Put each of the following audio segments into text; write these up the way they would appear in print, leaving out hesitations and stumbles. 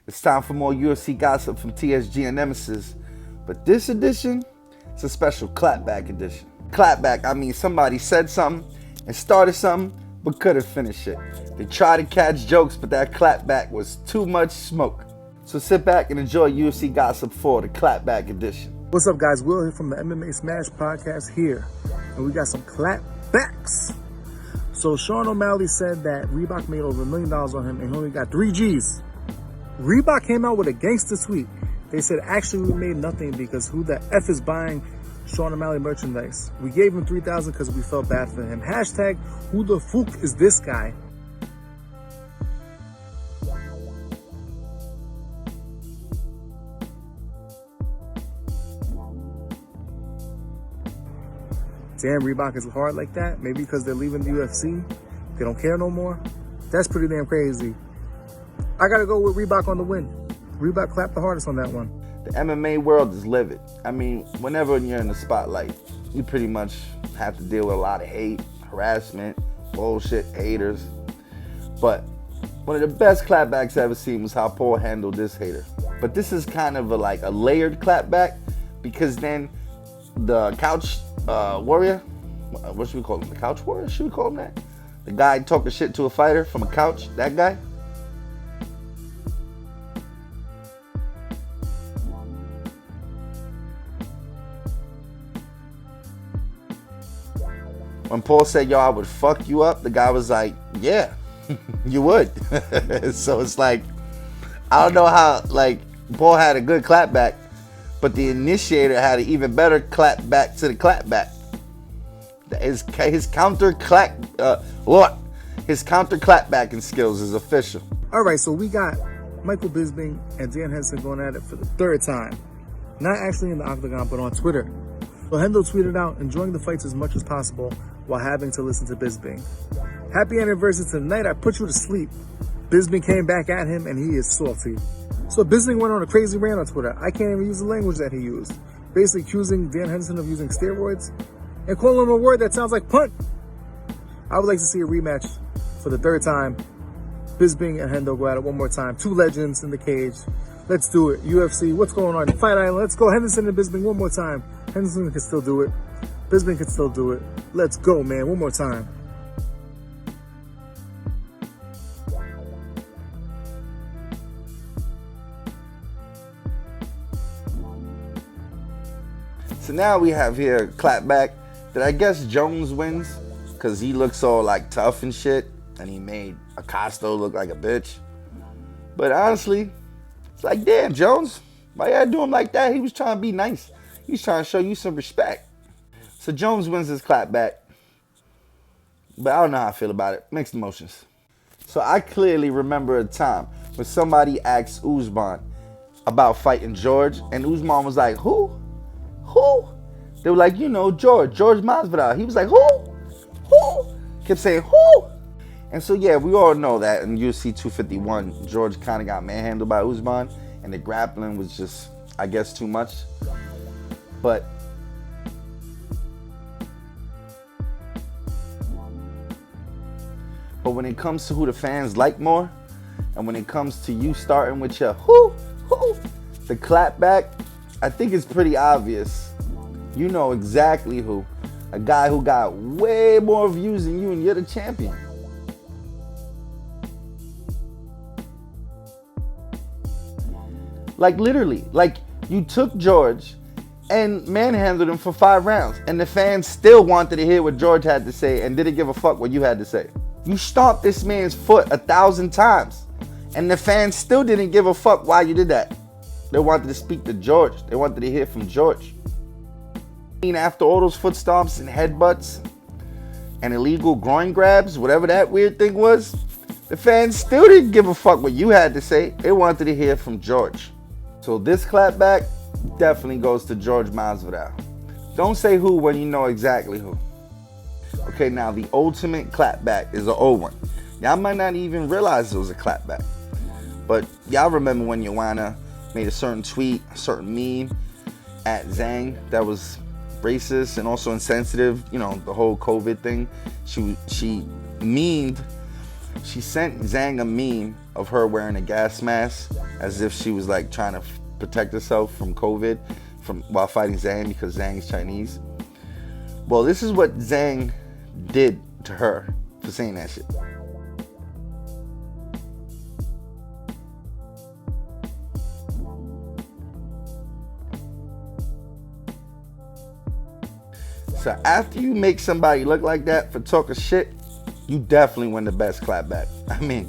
It's time for more UFC gossip from TSG and Nemesis. But this edition, it's a special clapback edition. Clapback, I mean somebody said something and started something, but couldn't finish it. They tried to catch jokes, but that clapback was too much smoke. So sit back and enjoy UFC Gossip 4, the clapback edition. What's up, guys? Will here from the MMA Smash podcast here. And we got some clapbacks. So Sean O'Malley said that Reebok made over $1 million on him and he only got 3 G's. Reebok came out with a gangster tweet. They said, actually, we made nothing because who the F is buying Sean O'Malley merchandise? We gave him $3,000 because we felt bad for him. Hashtag, who the fuck is this guy? Damn, Reebok is hard like that. Maybe because they're leaving the UFC. They don't care no more. That's pretty damn crazy. I gotta go with Reebok on the win. Reebok clapped the hardest on that one. The MMA world is livid. I mean, whenever you're in the spotlight, you pretty much have to deal with a lot of hate, harassment, bullshit, haters. But one of the best clapbacks I ever seen was how Paul handled this hater. But this is kind of a layered clapback, because then the couch warrior, what should we call him? The couch warrior? Should we call him that? The guy talking shit to a fighter from a couch, that guy? When Paul said, yo, I would fuck you up, the guy was like, yeah, you would. So it's like, I don't know how, Paul had a good clapback, but the initiator had an even better clapback to the clapback. His counter clapbacking skills is official. All right, so we got Michael Bisping and Dan Henderson going at it for the 3rd time. Not actually in the octagon, but on Twitter. Well, Hendo tweeted out, enjoying the fights as much as possible while having to listen to Bisping. Happy anniversary tonight, I put you to sleep. Bisping came back at him and he is salty. So Bisping went on a crazy rant on Twitter. I can't even use the language that he used. Basically accusing Dan Henderson of using steroids and calling him a word that sounds like punt. I would like to see a rematch for the 3rd time. Bisping and Hendo go at it one more time. 2 legends in the cage. Let's do it. UFC, what's going on? Fight Island, let's go. Henderson and Bisping one more time. Henderson can still do it. Bisping can still do it. Let's go, man. One more time. So now we have here a clapback that I guess Jones wins because he looks all tough and shit, and he made Acosta look like a bitch. But honestly, it's like, damn, Jones, why you gotta do him like that? He was trying to be nice. He was trying to show you some respect. So Jones wins his clapback. But I don't know how I feel about it. Mixed emotions. So I clearly remember a time when somebody asked Usman about fighting George, and Usman was like, who? Who? They were like, George Masvidal. He was like, who? Kept saying, who? And so, yeah, we all know that in UFC 251, George kind of got manhandled by Usman, and the grappling was just, I guess, too much. But when it comes to who the fans like more, and when it comes to you starting with your who, the clapback, I think it's pretty obvious. You know exactly who. A guy who got way more views than you, and you're the champion. Literally, you took George and manhandled him for 5 rounds, and the fans still wanted to hear what George had to say and didn't give a fuck what you had to say. You stomped this man's foot 1,000 times, and the fans still didn't give a fuck why you did that. They wanted to speak to George. They wanted to hear from George. After all those foot stomps and headbutts and illegal groin grabs, whatever that weird thing was, the fans still didn't give a fuck what you had to say. They wanted to hear from George. So this clapback definitely goes to George Masvidal. Don't say who when you know exactly who. Okay, now the ultimate clapback is an old one. Y'all might not even realize it was a clapback. But y'all remember when Joanna made a certain tweet, a certain meme at Zhang that was racist and also insensitive, the whole COVID thing. She memed She sent Zhang a meme of her wearing a gas mask as if she was like trying to protect herself from COVID while fighting Zhang because Zhang is Chinese. Well, this is what Zhang did to her for saying that shit. So after you make somebody look like that for talking shit, you definitely win the best clapback. I mean,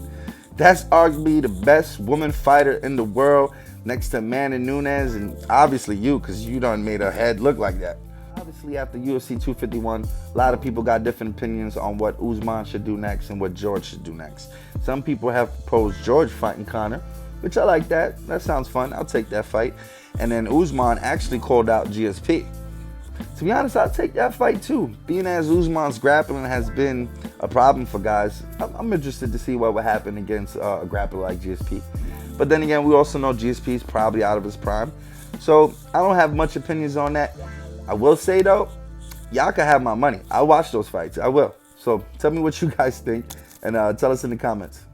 that's arguably the best woman fighter in the world next to Amanda Nunes, and obviously you, because you done made her head look like that. Obviously after UFC 251, a lot of people got different opinions on what Usman should do next and what George should do next. Some people have proposed George fighting Conor, which I like that. That sounds fun. I'll take that fight. And then Usman actually called out GSP. To be honest, I'll take that fight too. Being as Usman's grappling has been a problem for guys, I'm interested to see what would happen against a grappler like GSP. But then again, we also know GSP is probably out of his prime. So I don't have much opinions on that. I will say though, y'all can have my money. I'll watch those fights. I will. So tell me what you guys think and tell us in the comments.